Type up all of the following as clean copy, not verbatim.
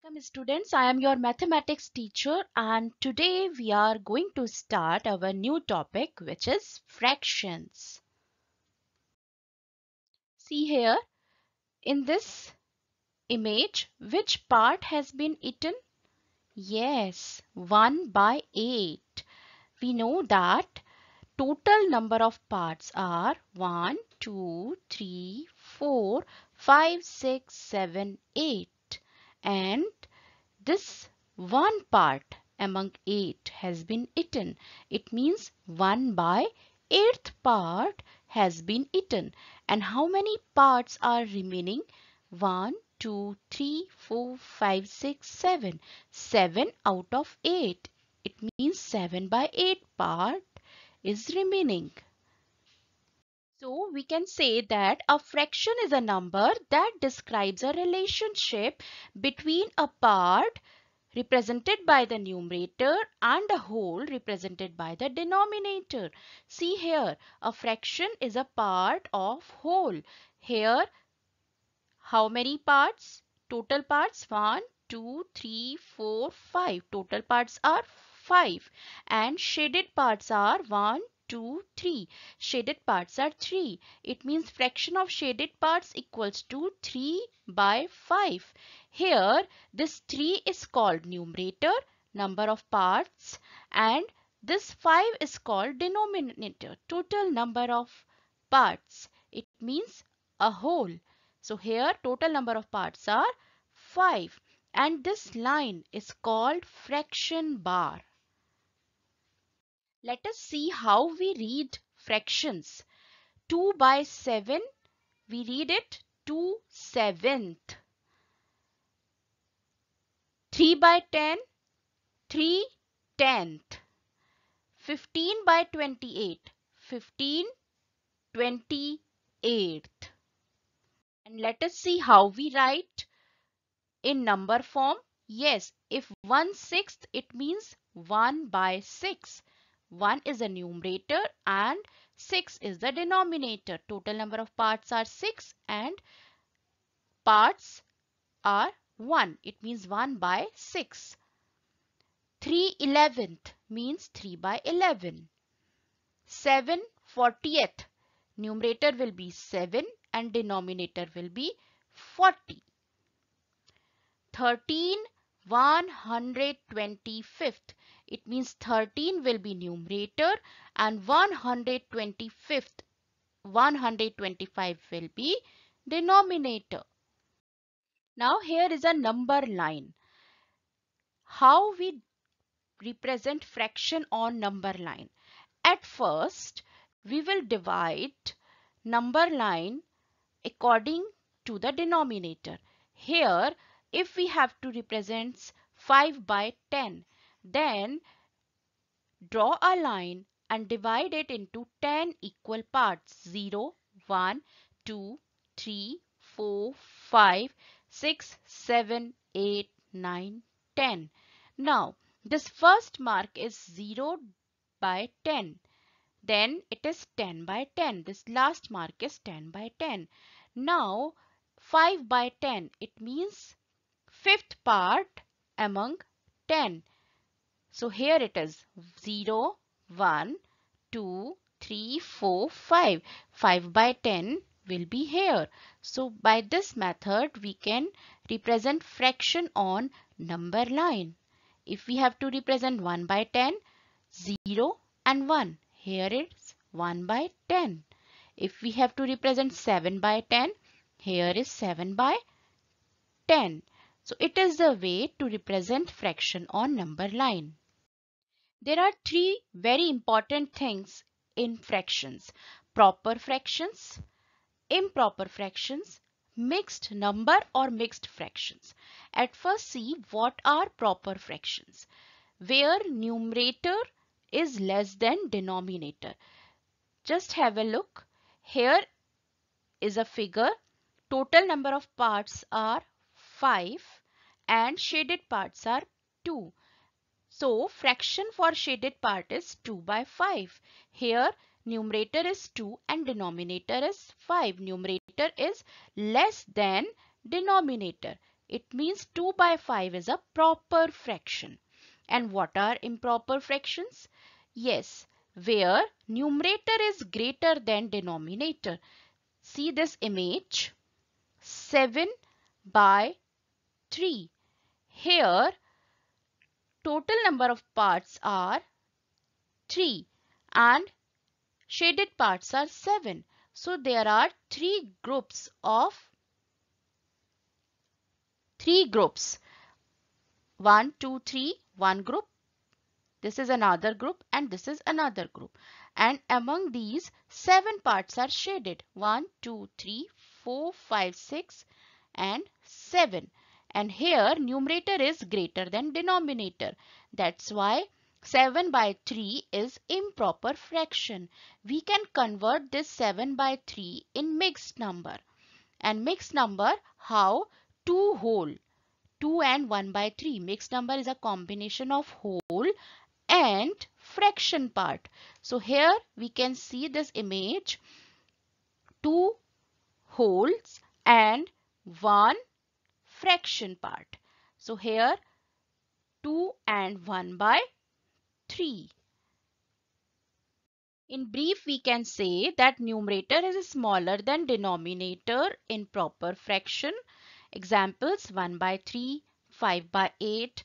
Welcome students, I am your mathematics teacher and today we are going to start our new topic which is fractions. See here in this image which part has been eaten? Yes, 1 by 8. We know that total number of parts are 1, 2, 3, 4, 5, 6, 7, 8 and this one part among 8 has been eaten. It means 1 by 8th part has been eaten. And how many parts are remaining? 1, 2, 3, 4, 5, 6, 7. 7 out of 8. It means 7 by 8 part is remaining. So we can say that a fraction is a number that describes a relationship between a part represented by the numerator and a whole represented by the denominator. See here, a fraction is a part of whole. Here, how many parts? Total parts 1, 2, 3, 4, 5. Total parts are 5. And shaded parts are 1, 2, 3. Shaded parts are 3. It means fraction of shaded parts equals to 3 by 5. Here, this 3 is called numerator, number of parts, and this 5 is called denominator, total number of parts. It means a whole. So here total number of parts are 5 and this line is called fraction bar. Let us see how we read fractions. 2 by 7, we read it 2 seventh. 3 by 10, 3 tenth. 15 by 28, 15 28th. And let us see how we write in number form. Yes, if 1/6, it means 1 by 6. 1 is the numerator and 6 is the denominator. Total number of parts are 6 and parts are 1. It means 1 by 6. 3/11 means 3 by 11. 7/40. Numerator will be 7 and denominator will be 40. 13/125. It means 13 will be numerator and 125 will be denominator. Now here is a number line. How we represent fraction on number line? At first, we will divide number line according to the denominator. Here, if we have to represent 5 by 10, then draw a line and divide it into 10 equal parts. 0, 1, 2, 3, 4, 5, 6, 7, 8, 9, 10. Now, this first mark is 0 by 10. Then it is 10 by 10. This last mark is 10 by 10. Now 5 by 10. It means fifth part among 10. So here it is 0, 1, 2, 3, 4, 5. 5 by 10 will be here. So by this method we can represent fraction on number line. If we have to represent 1 by 10, 0 and 1. Here it's 1 by 10. If we have to represent 7 by 10, here is 7 by 10. So it is the way to represent fraction on number line. There are three very important things in fractions: proper fractions, improper fractions, mixed number or mixed fractions. At first see what are proper fractions. Where numerator is less than denominator. Just have a look. Here is a figure. Total number of parts are 5 and shaded parts are 2. So fraction for shaded part is 2 by 5. Here numerator is 2 and denominator is 5. Numerator is less than denominator. It means 2 by 5 is a proper fraction. And what are improper fractions? Yes, where numerator is greater than denominator. See this image, 7 by 3. Here, total number of parts are 3 and shaded parts are 7. So there are three groups. 1, 2, 3, one group. This is another group and this is another group. And among these, 7 parts are shaded. 1, 2, 3, 4, 5, 6 and 7. And here numerator is greater than denominator. That's why 7 by 3 is improper fraction. We can convert this 7 by 3 in mixed number. And mixed number, how? 2 whole. 2 and 1 by 3. Mixed number is a combination of whole and fraction part. So here we can see this image, 2 wholes and 1 fraction part. So here 2 and 1 by 3. In brief, we can say that numerator is smaller than denominator in proper fraction. Examples 1 by 3, 5 by 8.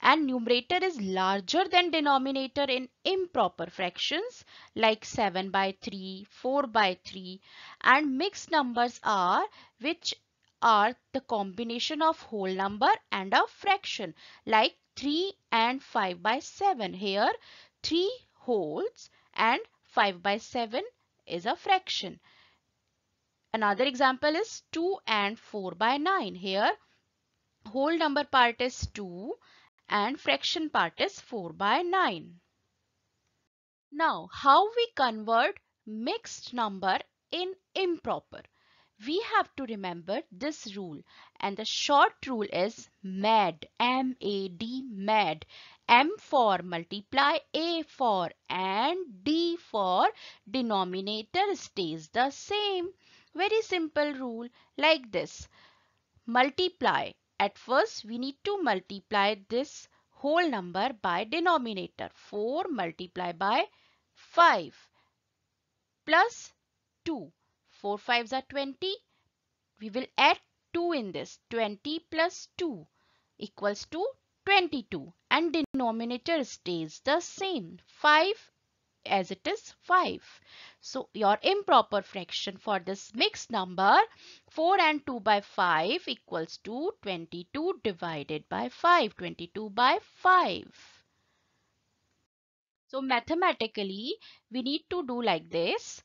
And numerator is larger than denominator in improper fractions like 7 by 3, 4 by 3. And mixed numbers are which are the combination of whole number and a fraction like 3 and 5 by 7. Here 3 wholes and 5 by 7 is a fraction. Another example is 2 and 4 by 9. Here whole number part is 2 and fraction part is 4 by 9. Now, how we convert mixed number in improper? We have to remember this rule, and the short rule is MAD, M-A-D, MAD. M for multiply, A for and, D for denominator stays the same. Very simple rule like this. Multiply. At first, we need to multiply this whole number by denominator. 4 multiplied by 5 plus 2. 4 5s are 20. We will add 2 in this. 20 plus 2 equals to 22. And denominator stays the same. 5 as it is 5. So your improper fraction for this mixed number 4 and 2 by 5 equals to 22 divided by 5. 22 by 5. So mathematically we need to do like this.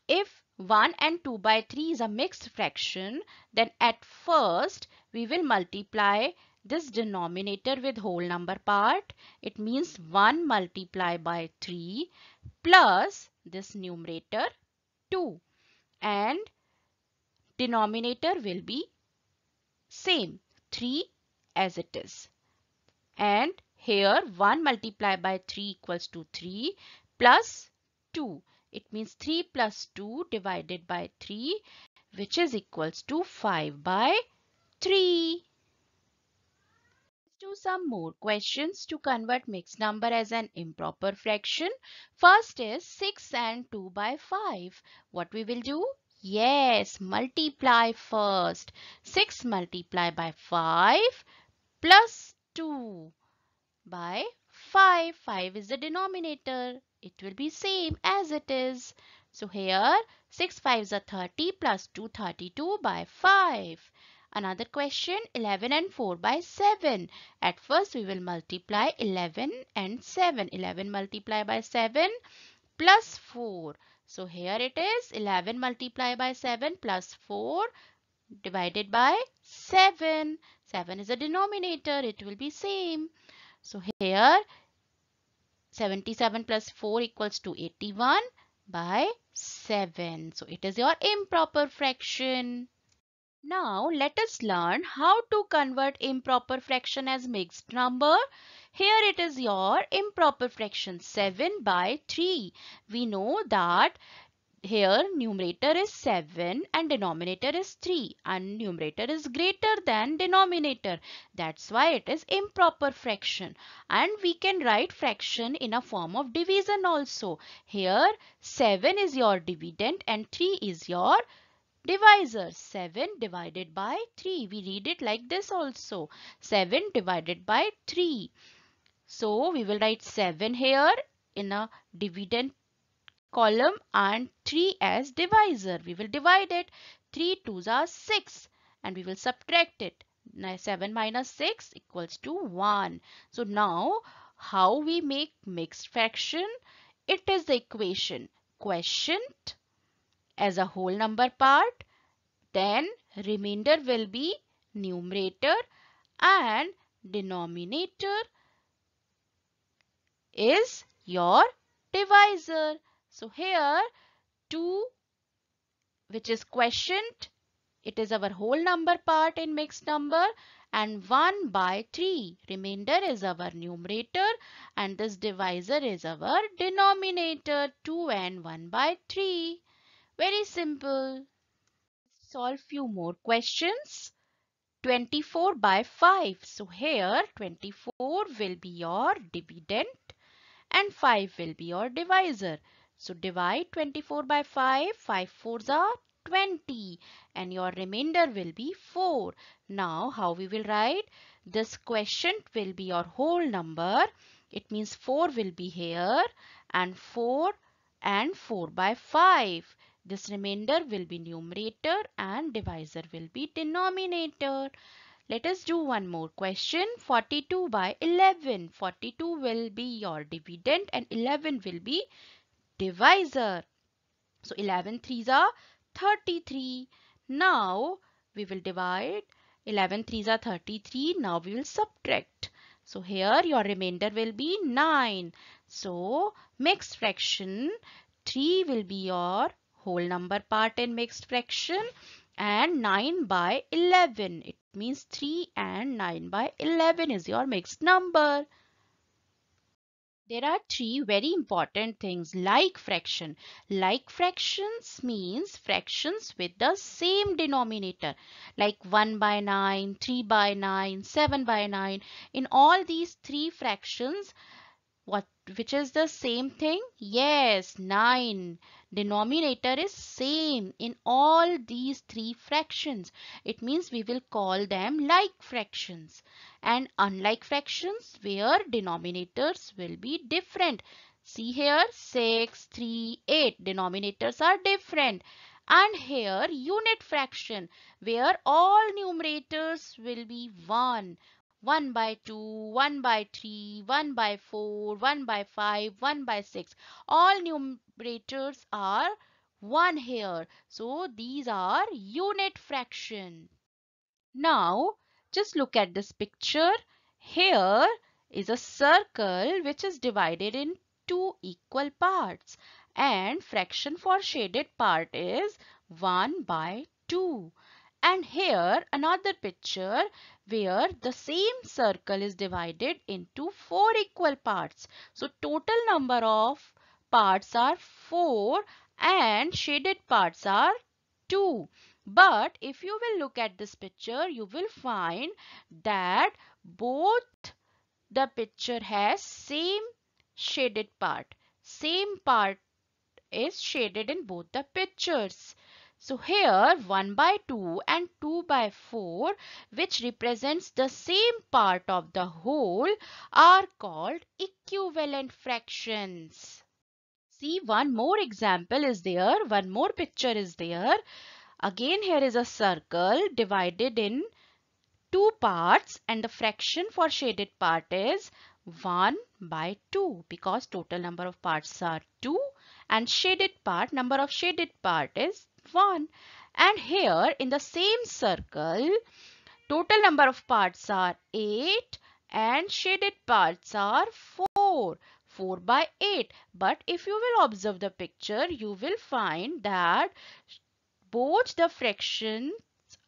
If 1 and 2 by 3 is a mixed fraction, then at first we will multiply this denominator with whole number part. It means 1 multiplied by 3 plus this numerator 2 and denominator will be same 3 as it is. And here 1 multiplied by 3 equals to 3 plus 2. It means 3 plus 2 divided by 3 which is equals to 5 by 3. Let's do some more questions to convert mixed number as an improper fraction. First is 6 and 2 by 5. What we will do? Yes, multiply first. 6 multiplied by 5 plus 2 by 5. 5 is the denominator. It will be same as it is. So here 6 5s are 30 plus 2 32 by 5. Another question 11 and 4 by 7. At first we will multiply 11 and 7. 11 multiplied by 7 plus 4. So here it is 11 multiplied by 7 plus 4 divided by 7. 7 is a denominator. It will be same. So here 77 plus 4 equals to 81 by 7. So it is your improper fraction. Now let us learn how to convert improper fraction as mixed number. Here it is your improper fraction 7 by 3. We know that here numerator is 7 and denominator is 3 and numerator is greater than denominator. That's why it is improper fraction. And we can write fraction in a form of division also. Here 7 is your dividend and 3 is your divisor. 7 divided by 3. We read it like this also. 7 divided by 3. So we will write 7 here in a dividend column and 3 as divisor. We will divide it. 3 2s are 6 and we will subtract it. Now 7 minus 6 equals to 1. So now how we make mixed fraction? It is the equation quotient as a whole number part. Then remainder will be numerator and denominator is your divisor. So here 2, which is quotient, it is our whole number part in mixed number, and 1 by 3 remainder is our numerator and this divisor is our denominator. 2 and 1 by 3. Very simple. Solve few more questions. 24 by 5. So here 24 will be your dividend and 5 will be your divisor. So divide 24 by 5. 5 fours are 20 and your remainder will be 4. Now how we will write? This quotient will be your whole number. It means 4 will be here and 4 by 5. This remainder will be numerator and divisor will be denominator. Let us do one more question. 42 by 11. 42 will be your dividend and 11 will be divisor. So 11 threes are 33. Now we will divide. 11 threes are 33. Now we will subtract. So here your remainder will be 9. So mixed fraction 3 will be your whole number part in mixed fraction and 9 by 11. It means 3 and 9 by 11 is your mixed number. There are three very important things like fraction. Like fractions means fractions with the same denominator like 1 by 9, 3 by 9, 7 by 9. In all these three fractions, which is the same thing? Yes, 9. Denominator is same in all these three fractions. It means we will call them like fractions. And unlike fractions where denominators will be different. See here 6, 3, 8. Denominators are different. And here unit fraction where all numerators will be 1. 1 by 2, 1 by 3, 1 by 4, 1 by 5, 1 by 6. All numerators are 1 here. So these are unit fraction. Now just look at this picture. Here is a circle which is divided in two equal parts and fraction for shaded part is 1 by 2. And here another picture where the same circle is divided into 4 equal parts. So total number of parts are 4 and shaded parts are 2. But if you will look at this picture, you will find that both the picture has same shaded part. Same part is shaded in both the pictures. So here 1 by 2 and 2 by 4 which represents the same part of the whole are called equivalent fractions. See, one more example is there, one more picture is there. Again here is a circle divided in two parts and the fraction for shaded part is 1 by 2 because total number of parts are 2 and number of shaded part is 1. And here in the same circle total number of parts are 8 and shaded parts are 4. 4 by 8. But if you will observe the picture you will find that both the fractions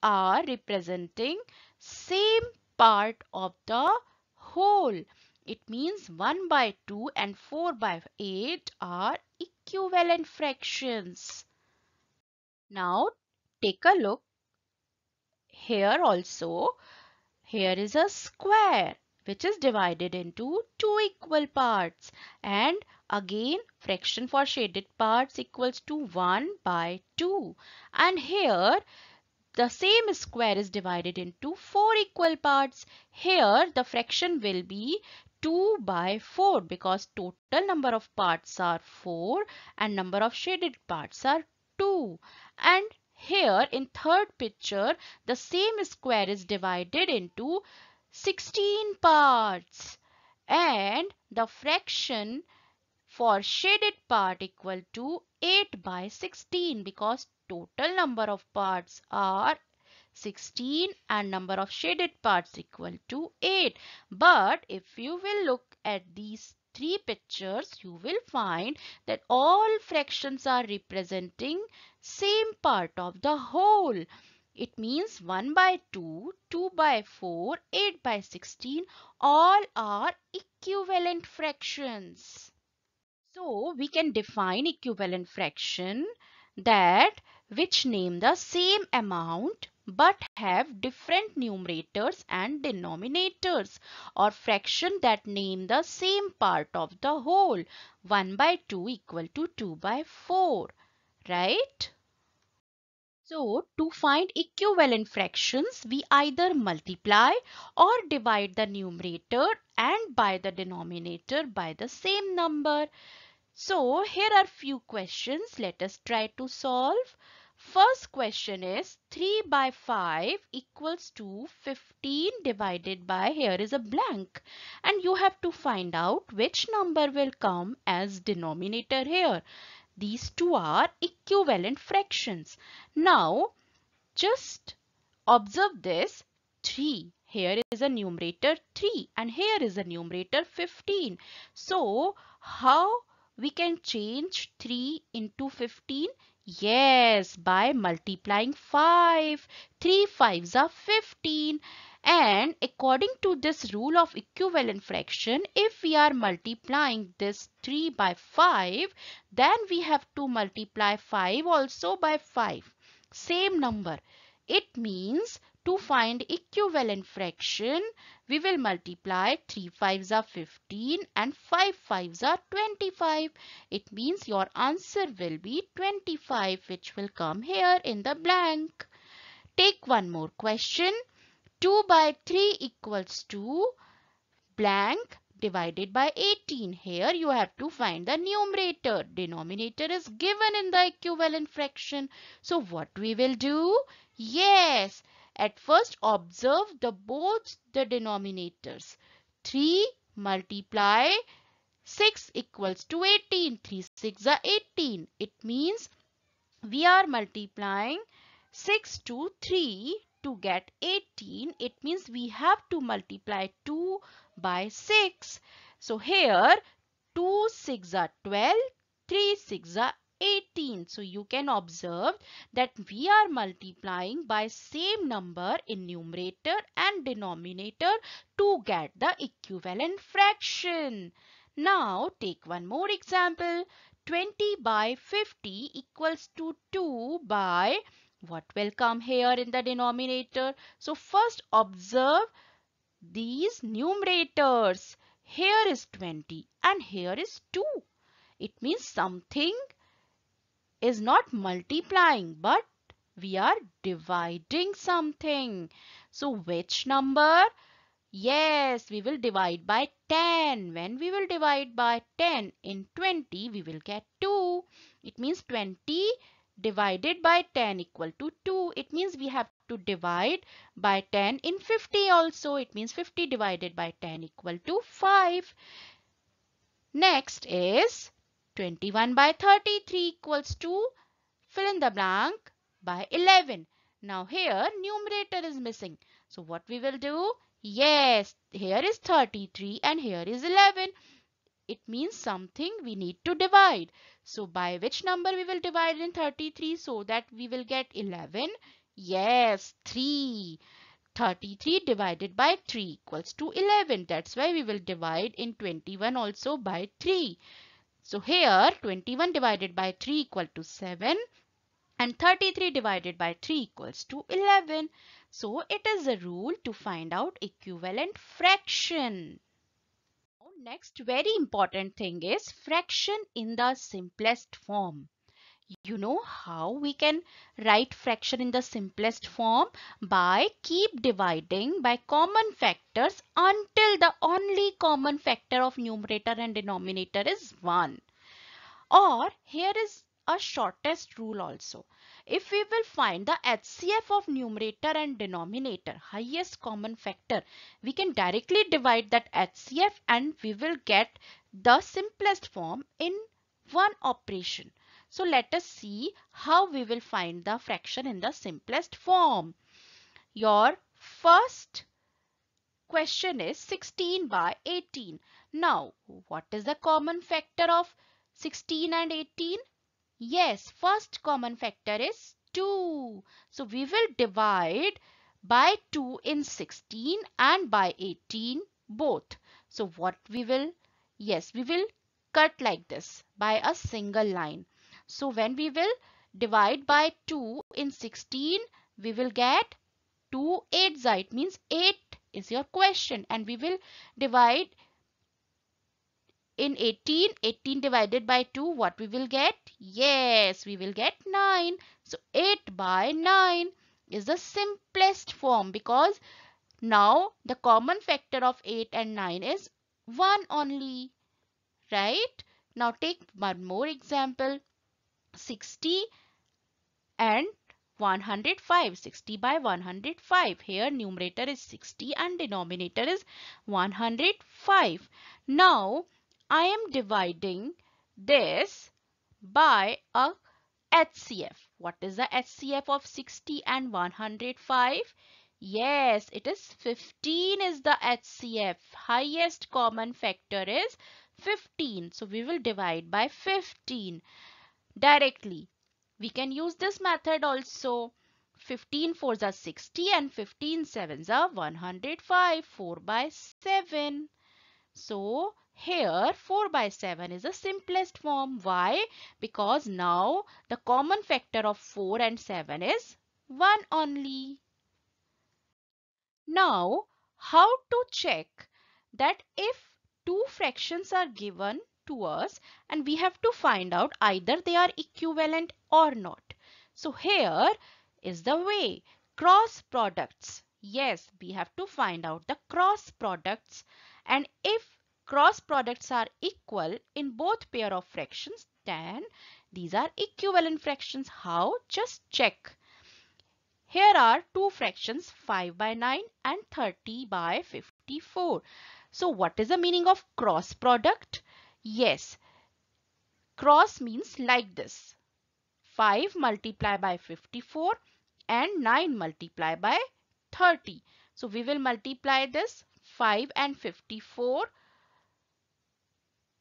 are representing same part of the whole. It means 1 by 2 and 4 by 8 are equivalent fractions. Now take a look here also. Here is a square which is divided into two equal parts, and again fraction for shaded parts equals to 1 by 2, and here the same square is divided into four equal parts. Here the fraction will be 2 by 4 because total number of parts are 4 and number of shaded parts are 2. And here in third picture the same square is divided into 16 parts, and the fraction for shaded part equal to 8 by 16 because total number of parts are 16 and number of shaded parts equal to 8. But if you will look at these three pictures, you will find that all fractions are representing same part of the whole. It means 1 by 2, 2 by 4, 8 by 16 all are equivalent fractions. So we can define equivalent fraction that which name the same amount but have different numerators and denominators, or fraction that name the same part of the whole. 1 by 2 equal to 2 by 4, right? So to find equivalent fractions, we either multiply or divide the numerator and by the denominator by the same number. So here are few questions. Let us try to solve. First question is 3 by 5 equals to 15 divided by, here is a blank, and you have to find out which number will come as denominator here. These two are equivalent fractions. Now just observe this. 3. Here is a numerator 3 and here is a numerator 15. So how we can change 3 into 15? Yes, by multiplying 5. 3 5s are 15. And according to this rule of equivalent fraction, if we are multiplying this 3 by 5, then we have to multiply 5 also by 5. Same number. It means to find equivalent fraction, we will multiply 3 5s are 15 and 5 5s are 25. It means your answer will be 25, which will come here in the blank. Take one more question. 2 by 3 equals to blank divided by 18. Here you have to find the numerator. Denominator is given in the equivalent fraction. So what we will do? Yes, at first observe the both the denominators. 3 multiply 6 equals to 18. 3 6 are 18. It means we are multiplying 6 to 3 to get 18. It means we have to multiply 2 by 6. So here 2 6 are 12, 3 6 are 18. So you can observe that we are multiplying by same number in numerator and denominator to get the equivalent fraction. Now take one more example. 20 by 50 equals to 2 by, what will come here in the denominator? So first observe these numerators. Here is 20 and here is 2. It means something is not multiplying but we are dividing something. So which number? Yes, we will divide by 10. When we will divide by 10 in 20, we will get 2. It means 20 divided by 10 equal to 2. It means we have to divide by 10 in 50 also. It means 50 divided by 10 equal to 5. Next is 21 by 33 equals to, fill in the blank, by 11. Now here numerator is missing. So what we will do? Yes, here is 33 and here is 11. It means something we need to divide. So by which number we will divide in 33 so that we will get 11? Yes, 3. 33 divided by 3 equals to 11. That's why we will divide in 21 also by 3. So here 21 divided by 3 equal to 7. And 33 divided by 3 equals to 11. So it is a rule to find out equivalent fraction. Next very important thing is fraction in the simplest form. You know how we can write fraction in the simplest form? By keep dividing by common factors until the only common factor of numerator and denominator is 1. Or here is a shortest rule also. If we will find the HCF of numerator and denominator, highest common factor, we can directly divide that HCF and we will get the simplest form in one operation. So let us see how we will find the fraction in the simplest form. Your first question is 16 by 18. Now, what is the common factor of 16 and 18? Yes, first common factor is 2. So we will divide by 2 in 16 and by 18 both. So what we will? Yes, we will cut like this by a single line. So when we will divide by 2 in 16, we will get 2 8s. It means 8 is your question, and we will divide in 18, 18 divided by 2, what we will get? Yes, we will get 9. So 8 by 9 is the simplest form because now the common factor of 8 and 9 is 1 only, right? Now take one more example. 60 and 105. 60 by 105. Here numerator is 60 and denominator is 105. Now I am dividing this by a HCF. What is the HCF of 60 and 105? Yes, it is 15 is the HCF. Highest common factor is 15. So we will divide by 15 directly. We can use this method also. 15 fours are 60 and 15 sevens are 105. 4 by 7. So here 4 by 7 is the simplest form. Why? Because now the common factor of 4 and 7 is 1 only. Now how to check that if two fractions are given to us and we have to find out either they are equivalent or not. So here is the way. Cross products. Yes, we have to find out the cross products, and if cross products are equal in both pair of fractions, then these are equivalent fractions. How? Just check. Here are two fractions, 5 by 9 and 30 by 54. So what is the meaning of cross product? Yes, cross means like this. 5 multiply by 54 and 9 multiply by 30. So we will multiply this 5 and 54.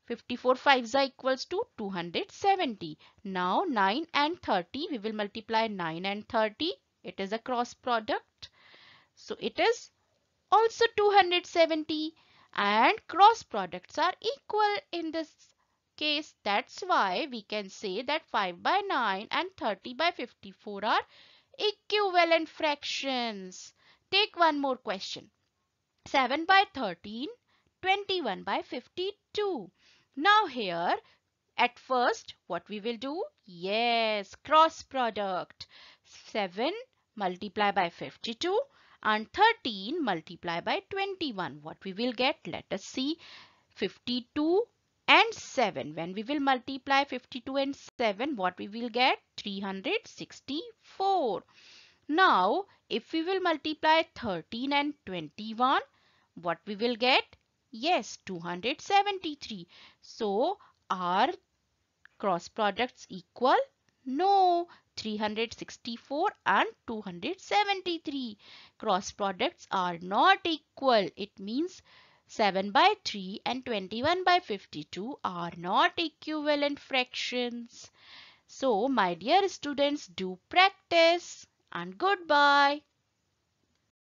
54 5s are equals to 270. Now 9 and 30, we will multiply 9 and 30. It is a cross product. So it is also 270, and cross products are equal in this case. That's why we can say that 5 by 9 and 30 by 54 are equivalent fractions. Take one more question. 7 by 13, 21 by 52. Now here at first what we will do? Yes, cross product. 7 multiply by 52 and 13 multiply by 21. What we will get? Let us see. 52 and 7. When we will multiply 52 and 7, what we will get? 364. Now, if we will multiply 13 and 21, what we will get? Yes, 273. So, are cross products equal? No, 364 and 273. Cross products are not equal. It means 7 by 3 and 21 by 52 are not equivalent fractions. So, my dear students, do practice and goodbye.